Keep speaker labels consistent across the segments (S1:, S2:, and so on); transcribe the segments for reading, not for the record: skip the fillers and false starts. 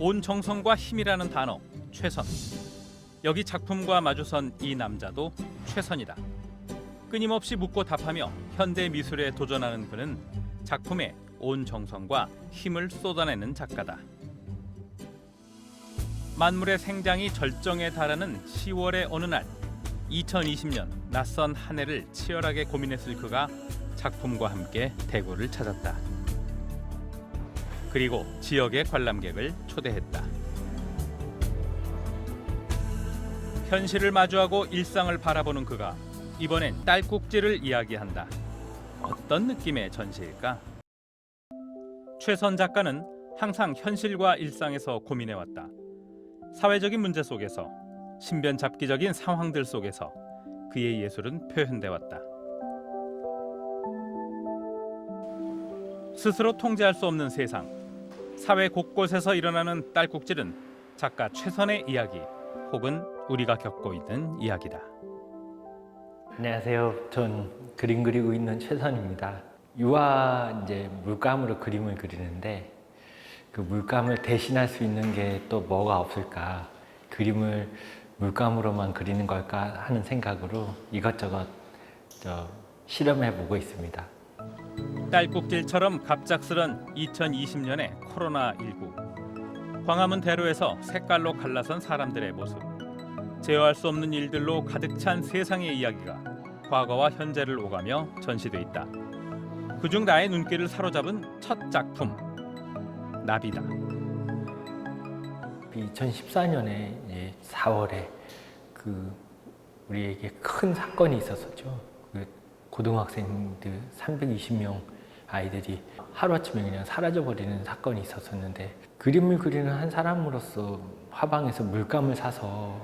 S1: 온 정성과 힘이라는 단어, 최선. 여기 작품과 마주선 이 남자도 최선이다. 끊임없이 묻고 답하며 현대 미술에 도전하는 그는 작품에 온 정성과 힘을 쏟아내는 작가다. 만물의 생장이 절정에 달하는 10월의 어느 날, 2020년 낯선 한 해를 치열하게 고민했을 그가 작품과 함께 대구를 찾았다. 그리고 지역의 관람객을 초대했다. 현실을 마주하고 일상을 바라보는 그가 이번엔 딸꾹질을 이야기한다. 어떤 느낌의 전시일까? 최선 작가는 항상 현실과 일상에서 고민해왔다. 사회적인 문제 속에서, 신변잡기적인 상황들 속에서 그의 예술은 표현돼 왔다. 스스로 통제할 수 없는 세상, 사회 곳곳에서 일어나는 딸꾹질은 작가 최선의 이야기 혹은 우리가 겪고 있는 이야기다.
S2: 안녕하세요. 전 그림 그리고 있는 최선입니다. 유화 물감으로 그림을 그리는데 그 물감을 대신할 수 있는 게 또 뭐가 없을까? 그림을 물감으로만 그리는 걸까 하는 생각으로 이것저것 실험해 보고 있습니다.
S1: 딸꾹질처럼 갑작스런 2020년의 코로나19. 광화문 대로에서 색깔로 갈라선 사람들의 모습. 제어할 수 없는 일들로 가득 찬 세상의 이야기가 과거와 현재를 오가며 전시돼 있다. 그중 나의 눈길을 사로잡은 첫 작품, 나비다.
S2: 2014년에 4월에 우리에게 큰 사건이 있었었죠. 고등학생들 320명 아이들이 하루아침에 그냥 사라져버리는 사건이 있었었는데, 그림을 그리는 한 사람으로서 화방에서 물감을 사서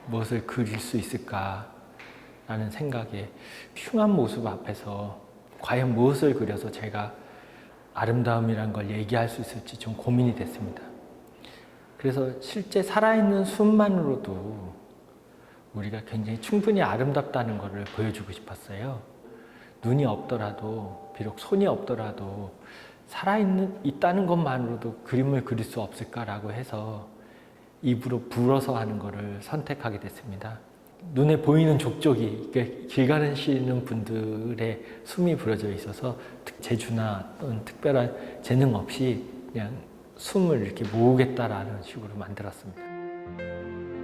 S2: 무엇을 그릴 수 있을까라는 생각에 흉한 모습 앞에서 과연 무엇을 그려서 제가 아름다움이란 걸 얘기할 수 있을지 좀 고민이 됐습니다. 그래서 실제 살아있는 숲만으로도 우리가 굉장히 충분히 아름답다는 것을 보여주고 싶었어요. 눈이 없더라도, 비록 손이 없더라도 있다는 것만으로도 그림을 그릴 수 없을까라고 해서 입으로 불어서 하는 것을 선택하게 됐습니다. 눈에 보이는 족족이, 길 가시는 분들의 숨이 부러져 있어서 재주나 어떤 특별한 재능 없이 그냥 숨을 이렇게 모으겠다라는 식으로 만들었습니다.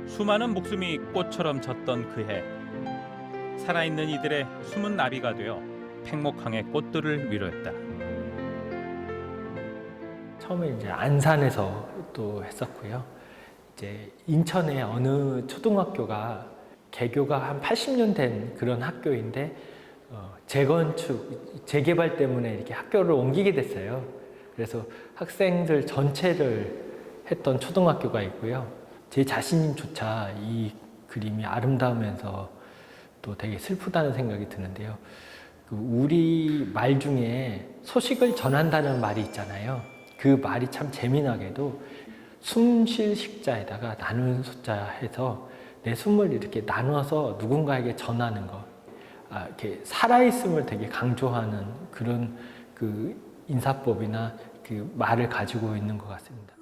S1: 수많은 목숨이 꽃처럼 졌던 그 해, 살아있는 이들의 숨은 나비가 되어 팽목항의 꽃들을 위로했다.
S2: 처음에 안산에서 또 했었고요. 인천의 어느 초등학교가 개교가 한 80년 된 그런 학교인데 재개발 때문에 이렇게 학교를 옮기게 됐어요. 그래서 학생들 전체를 했던 초등학교가 있고요. 제 자신조차 이 그림이 아름다우면서 또 되게 슬프다는 생각이 드는데요. 우리 말 중에 소식을 전한다는 말이 있잖아요. 그 말이 참 재미나게도 숨 쉴 식자에다가 나누는 숫자 해서 내 숨을 이렇게 나눠서 누군가에게 전하는 것, 이렇게 살아있음을 되게 강조하는 그런 인사법이나 그 말을 가지고 있는 것 같습니다.